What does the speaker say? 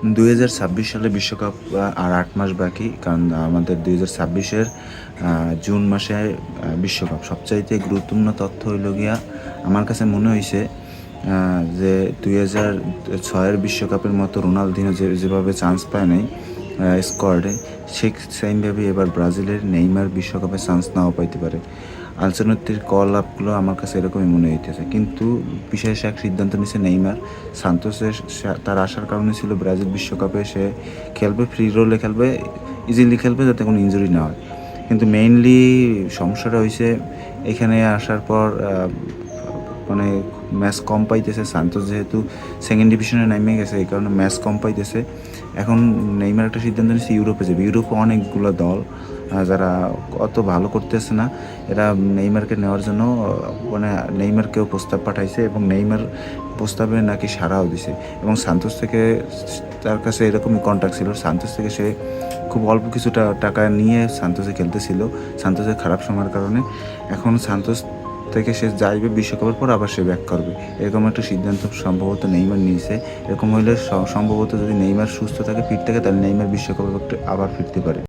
2026 সালে বিশ্বকাপ আর ৮ মাস বাকি। কারণ আমাদের 2026-এর জুন মাসে বিশ্বকাপ। সবচাইতে গুরুত্বপূর্ণ তথ্য হইল গিয়া আমার কাছে মনে হইছে যে 2006-এর বিশ্বকাপের মতো রোনালদিনো যেভাবে চান্স পায় নাই স্কোয়াডে, ঠিক সেমভাবে এবার ব্রাজিলের নেইমার বিশ্বকাপে চান্স নাও পাইতে পারে। আনচেলত্তির কল আপগুলো আমার কাছে এরকমই মনে হইতেছে। কিন্তু বিশেষ এক সিদ্ধান্ত নিছে নেইমার। সান্তোসের তার আসার কারণে ছিল ব্রাজিল বিশ্বকাপে সে খেলবে, ফ্রি রোলে খেলবে, ইজিলি খেলবে যাতে কোনো ইনজুরি না হয়। কিন্তু মেইনলি সমস্যাটা হইছে এখানে আসার পর মানে ম্যাচ কম পাইতেছে। সান্তোস যেহেতু সেকেন্ড ডিভিশনে নেমে গেছে, এই কারণে ম্যাচ কম পাইতেছে। এখন নেইমার একটা সিদ্ধান্ত নিচ্ছে ইউরোপে যাবে। ইউরোপে অনেকগুলো দল যারা অত ভালো করতেছে না, এরা নেইমারকে নেওয়ার জন্য মানে নেইমারকেও প্রস্তাব পাঠাইছে এবং নেইমার প্রস্তাবে নাকি সাড়াও দিছে। এবং সান্তোস থেকে তার কাছে এরকমই কন্ট্যাক্ট ছিল, সান্তোস থেকে সে খুব অল্প কিছু টাকা নিয়ে সান্তোসে খেলতেছিল সান্তোসের খারাপ সময়ের কারণে। এখন সান্তোস থেকে সে যাইবে, বিশ্বকাপের পর আবার সে ব্যাক করবে, এরকম একটা সিদ্ধান্ত সম্ভবত নেইমার নিয়েছে। এরকম হইলে সম্ভবত যদি নেইমার সুস্থ থাকে, ফিট থাকে, তাহলে নেইমার বিশ্বকাপে আবার ফিরতে পারে।